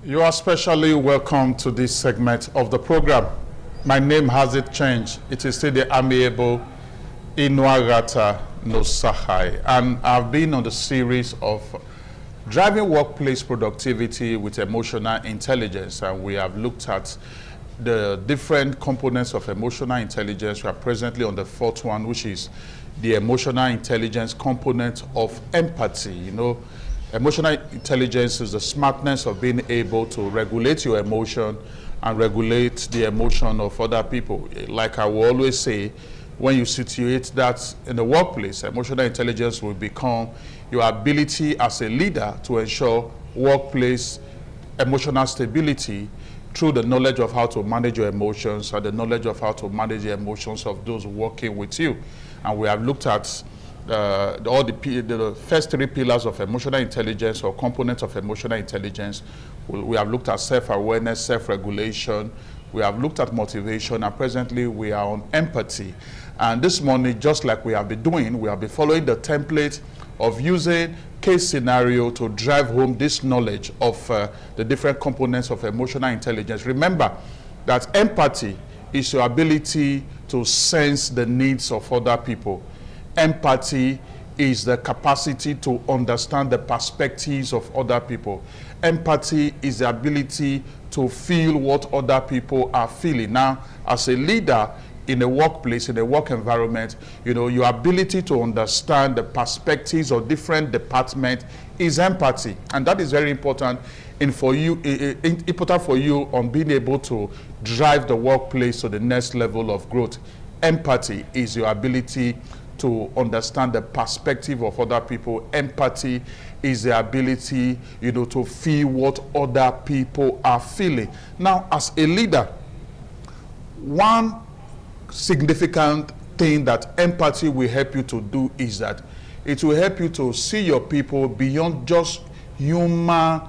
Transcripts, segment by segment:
You are specially welcome to this segment of the program. My name hasn't changed. It is still the amiable Inuagata Nosahai. And I've been on the series of driving workplace productivity with emotional intelligence. And we have looked at the different components of emotional intelligence. We are presently on the fourth one, which is the emotional intelligence component of empathy. You know, emotional intelligence is the smartness of being able to regulate your emotion and regulate the emotion of other people. Like I will always say, when you situate that in the workplace, emotional intelligence will become your ability as a leader to ensure workplace emotional stability through the knowledge of how to manage your emotions and the knowledge of how to manage the emotions of those working with you. And we have looked at all the first three pillars of emotional intelligence or components of emotional intelligence. We have looked at self-awareness, self-regulation. We have looked at motivation, and presently we are on empathy. And this morning, just like we have been doing, we have been following the template of using case scenario to drive home this knowledge of the different components of emotional intelligence. Remember that empathy is your ability to sense the needs of other people. Empathy is the capacity to understand the perspectives of other people. Empathy is the ability to feel what other people are feeling. Now, as a leader in a workplace, in a work environment, you know, your ability to understand the perspectives of different departments is empathy. And that is very important important for you on being able to drive the workplace to the next level of growth. Empathy is your ability to understand the perspective of other people. Empathy is the ability, you know, to feel what other people are feeling. Now, as a leader, one significant thing that empathy will help you to do is that it will help you to see your people beyond just human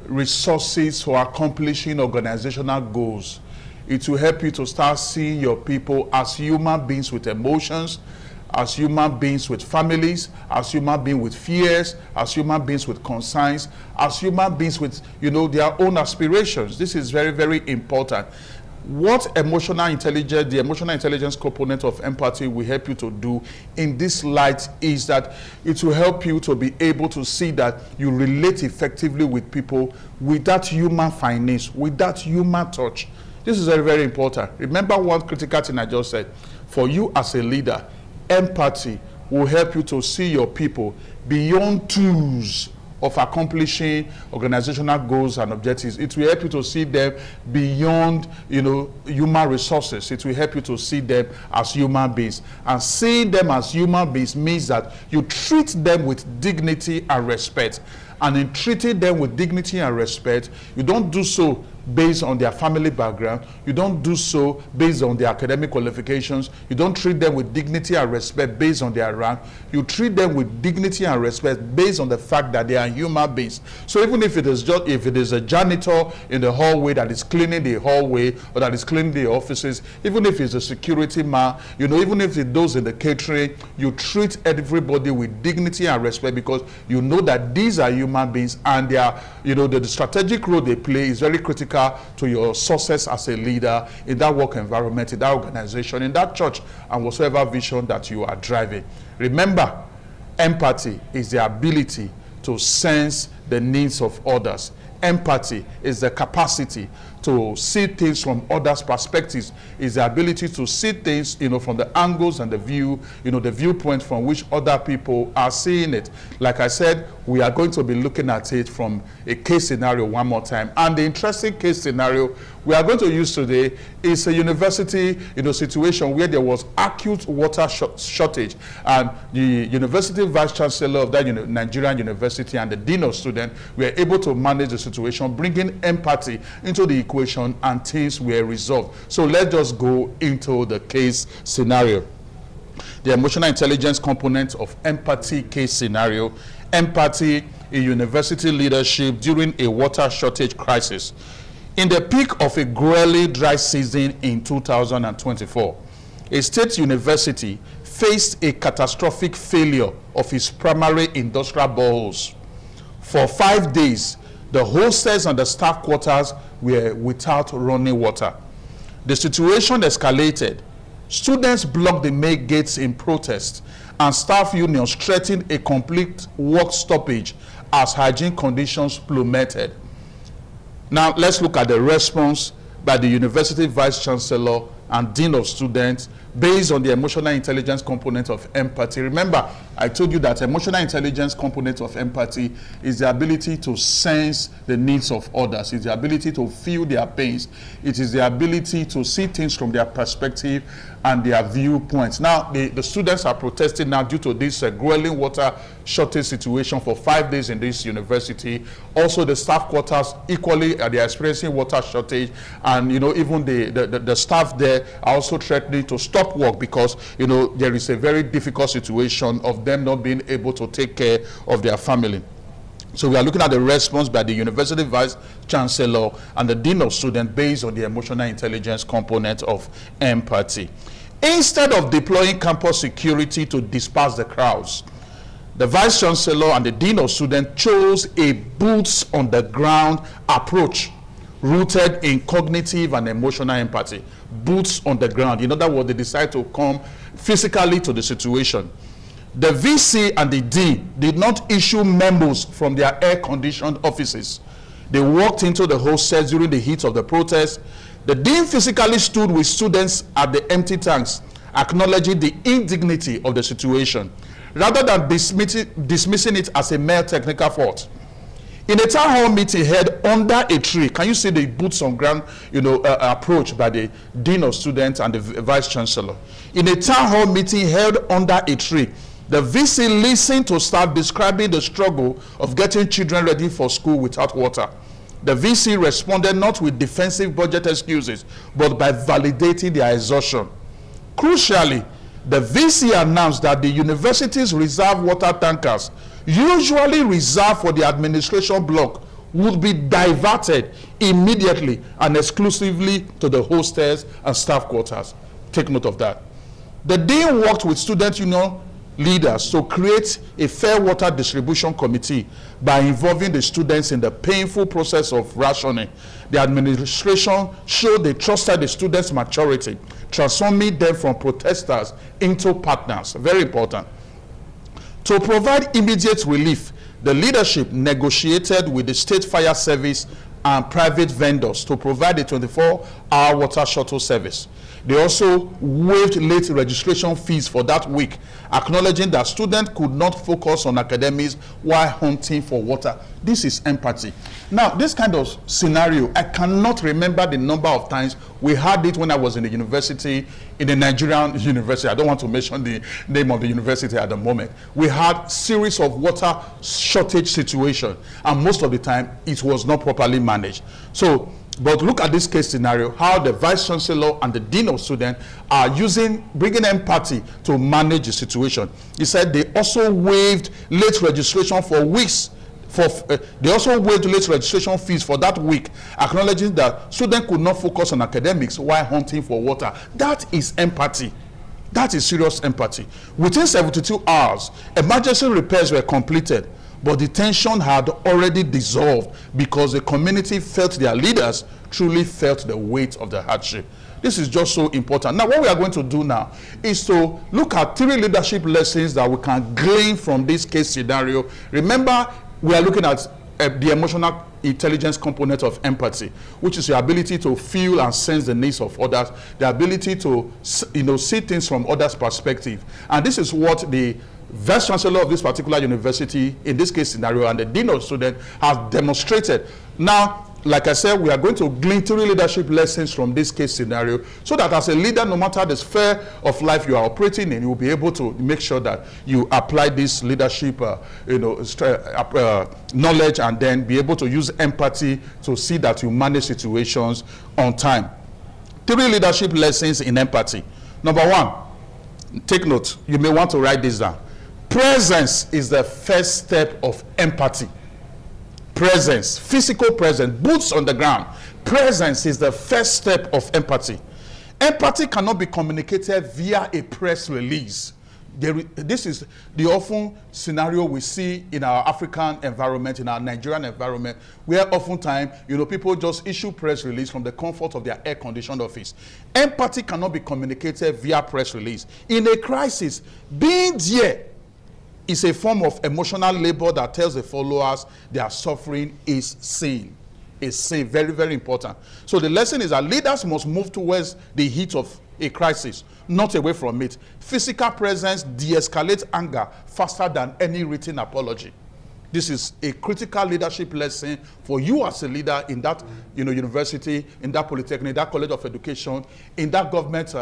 resources for accomplishing organizational goals. It will help you to start seeing your people as human beings with emotions, as human beings with families, as human beings with fears, as human beings with concerns, as human beings with, you know, their own aspirations. This is very, very important. What emotional intelligence, the emotional intelligence component of empathy will help you to do in this light is that it will help you to be able to see that you relate effectively with people with that human fineness, with that human touch. This is very, very important. Remember one critical thing I just said. For you as a leader, empathy will help you to see your people beyond tools of accomplishing organizational goals and objectives. It will help you to see them beyond, you know, human resources. It will help you to see them as human beings. And seeing them as human beings means that you treat them with dignity and respect. And in treating them with dignity and respect, you don't do so based on their family background. You don't do so based on their academic qualifications. You don't treat them with dignity and respect based on their rank. You treat them with dignity and respect based on the fact that they are human beings. So even if it is a janitor in the hallway that is cleaning the hallway or that is cleaning the offices, even if it's a security man, you know, even if it's those in the catering, you treat everybody with dignity and respect because you know that these are human beings and they are, you know, the strategic role they play is very critical to your success as a leader in that work environment, in that organization, in that church, and whatsoever vision that you are driving. Remember, empathy is the ability to sense the needs of others. Empathy is the capacity to see things from others' perspectives, is the ability to see things, you know, from the angles and the view, you know, the viewpoint from which other people are seeing it. Like I said, we are going to be looking at it from a case scenario one more time. And the interesting case scenario we are going to use today is a university, you know, situation where there was acute water shortage, and the university vice chancellor of that Nigerian university and the dean of students were able to manage the situation, bringing empathy into the equation, and things were resolved. So let's just go into the case scenario. The emotional intelligence component of empathy case scenario. Empathy in university leadership during a water shortage crisis. In the peak of a grueling dry season in 2024, a state university faced a catastrophic failure of its primary industrial boreholes. For 5 days, The hostels and the staff quarters were without running water. The situation escalated. Students blocked the main gates in protest, and staff unions threatened a complete work stoppage as hygiene conditions plummeted. Now, let's look at the response by the University Vice Chancellor and Dean of Students based on the emotional intelligence component of empathy. Remember, I told you that emotional intelligence component of empathy is the ability to sense the needs of others. It's the ability to feel their pains. It is the ability to see things from their perspective and their viewpoints. Now, the students are protesting now due to this grueling water shortage situation for 5 days in this university. Also, the staff quarters equally they are experiencing water shortage, and even the staff there are also threatening to stop work because there is a very difficult situation of them not being able to take care of their family. So we are looking at the response by the University Vice Chancellor and the Dean of Students based on the emotional intelligence component of empathy. Instead of deploying campus security to disperse the crowds, the Vice Chancellor and the Dean of Students chose a boots on the ground approach rooted in cognitive and emotional empathy. Boots on the ground. In other words, they decide to come physically to the situation. The VC and the Dean did not issue memos from their air-conditioned offices. They walked into the hostels during the heat of the protest. The Dean physically stood with students at the empty tanks, acknowledging the indignity of the situation, rather than dismissing it as a mere technical fault. In a town hall meeting held under a tree, can you see the boots on ground, approach by the Dean of Students and the Vice Chancellor? In a town hall meeting held under a tree, the VC listened to staff describing the struggle of getting children ready for school without water. The VC responded not with defensive budget excuses, but by validating their exhaustion. Crucially, the VC announced that the university's reserve water tankers, usually reserved for the administration block, would be diverted immediately and exclusively to the hostels and staff quarters. Take note of that. The Dean worked with student union leaders to create a fair water distribution committee by involving the students in the painful process of rationing. The administration showed they trusted the students' maturity, transforming them from protesters into partners. Very important. To provide immediate relief, the leadership negotiated with the State Fire Service and private vendors to provide a 24-hour water shuttle service. They also waived late registration fees for that week, acknowledging that students could not focus on academics while hunting for water. This is empathy. Now, this kind of scenario, I cannot remember the number of times we had it when I was in the university, in the Nigerian university. I don't want to mention the name of the university at the moment. We had series of water shortage situation, and most of the time it was not properly managed. So, but look at this case scenario, how the Vice Chancellor and the Dean of Students are bringing empathy to manage the situation. He said they also waived late registration for weeks. They also waived late registration fees for that week, acknowledging that students could not focus on academics while hunting for water. That is empathy. That is serious empathy. Within 72 hours, emergency repairs were completed, but the tension had already dissolved because the community felt their leaders truly felt the weight of the hardship. This is just so important. Now, what we are going to do now is to look at 3 leadership lessons that we can glean from this case scenario. Remember, we are looking at the emotional intelligence component of empathy, which is the ability to feel and sense the needs of others, the ability to see things from others' perspective. And this is what the Vice Chancellor of this particular university, in this case scenario, and the Dean of Students have demonstrated. Now, like I said, we are going to glean 3 leadership lessons from this case scenario, so that as a leader, no matter the sphere of life you are operating in, you will be able to make sure that you apply this leadership knowledge, and then be able to use empathy to see that you manage situations on time. 3 leadership lessons in empathy. Number 1, take note. You may want to write this down. Presence is the first step of empathy. Presence, physical presence, boots on the ground. Presence is the first step of empathy. Empathy cannot be communicated via a press release. This is the often scenario we see in our African environment, in our Nigerian environment, where oftentimes, people just issue press release from the comfort of their air-conditioned office. Empathy cannot be communicated via press release. In a crisis, being there is a form of emotional labor that tells the followers their suffering is seen. Is seen. Very, very important. So the lesson is that leaders must move towards the heat of a crisis, not away from it. Physical presence de-escalates anger faster than any written apology. This is a critical leadership lesson for you as a leader in that university, in that polytechnic, that college of education, in that government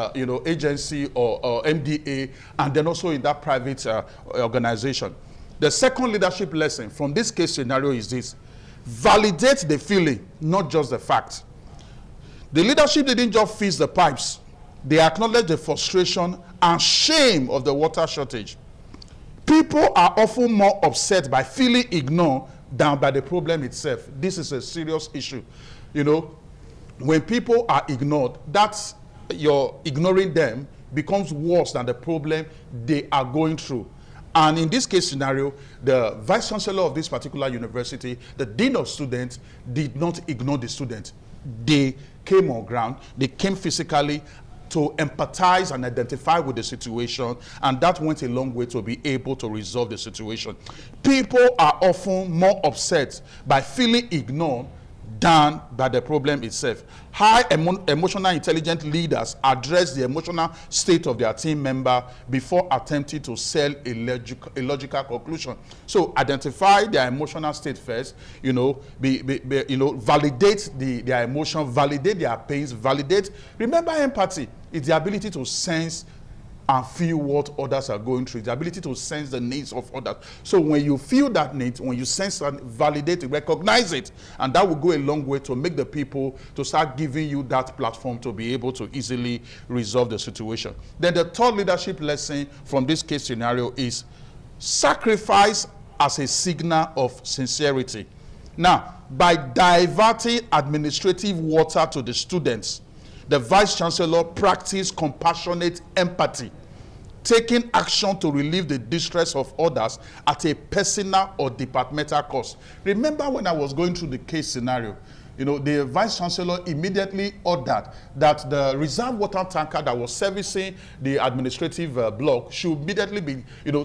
agency or MDA, and then also in that private organization. The second leadership lesson from this case scenario is this: validate the feeling, not just the fact. The leadership didn't just fix the pipes. They acknowledge the frustration and shame of the water shortage. People are often more upset by feeling ignored than by the problem itself. This is a serious issue. When people are ignored, that's you're ignoring them becomes worse than the problem they are going through. And in this case scenario, the vice chancellor of this particular university, the dean of students, did not ignore the students. They came on ground, they came physically to empathize and identify with the situation, and that went a long way to be able to resolve the situation. People are often more upset by feeling ignored than by the problem itself. High emotional intelligent leaders address the emotional state of their team member before attempting to sell a logical conclusion. So identify their emotional state first, validate their emotion, validate their pains, remember empathy is the ability to sense and feel what others are going through, the ability to sense the needs of others. So when you feel that need, when you sense and validate it, recognize it, and that will go a long way to make the people to start giving you that platform to be able to easily resolve the situation. Then the third leadership lesson from this case scenario is sacrifice as a signal of sincerity. Now, by diverting administrative water to the students, the vice chancellor practiced compassionate empathy, taking action to relieve the distress of others at a personal or departmental cost. Remember when I was going through the case scenario, the vice chancellor immediately ordered that the reserve water tanker that was servicing the administrative block should immediately be,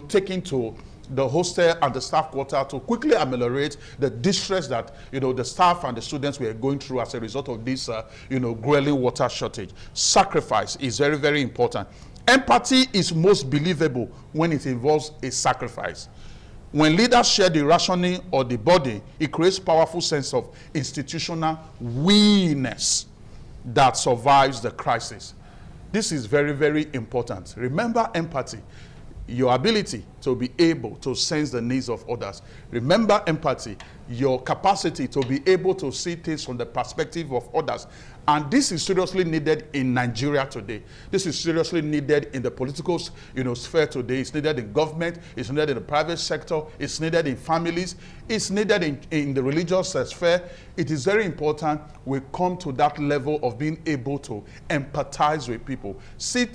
taken to the hostel and the staff quarter to quickly ameliorate the distress that the staff and the students were going through as a result of this grueling water shortage. Sacrifice is very, very important. Empathy is most believable when it involves a sacrifice. When leaders share the rationing or the burden, it creates powerful sense of institutional willingness that survives the crisis. This is very, very important. Remember empathy. Your ability to be able to sense the needs of others. Remember empathy, your capacity to be able to see things from the perspective of others. And this is seriously needed in Nigeria today. This is seriously needed in the political sphere today. It's needed in government. It's needed in the private sector. It's needed in families. It's needed in the religious sphere. It is very important we come to that level of being able to empathize with people. See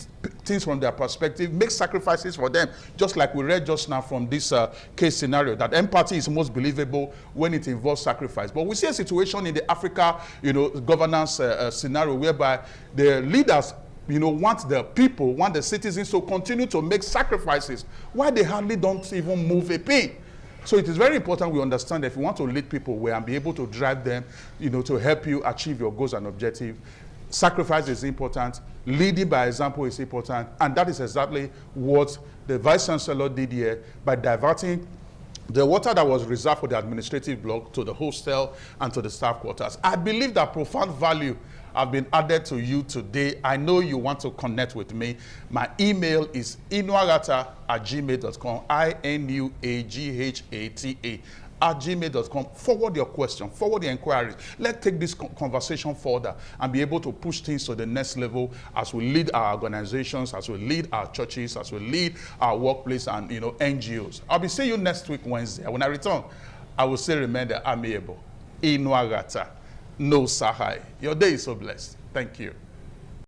things from their perspective. Make sacrifices for them. Just like we read just now from this case scenario, that empathy is most believable when it involves sacrifice. But we see a situation in the Africa, governance scenario whereby the leaders, want the citizens to continue to make sacrifices while they hardly don't even move a pin. So it is very important we understand that if you want to lead people well and be able to drive them, to help you achieve your goals and objectives, sacrifice is important. Leading by example is important. And that is exactly what the vice chancellor did here by diverting the water that was reserved for the administrative block to the hostel and to the staff quarters. I believe that profound value have been added to you today. I know you want to connect with me. My email is inuaghata@gmail.com, inuaghata@gmail.com. Forward your question, forward your inquiries. Let's take this conversation further and be able to push things to the next level as we lead our organizations, as we lead our churches, as we lead our workplace and NGOs. I'll be seeing you next week, Wednesday. When I return, I will still remain the amiable. Inuaghata, no Sahai. Your day is so blessed. Thank you.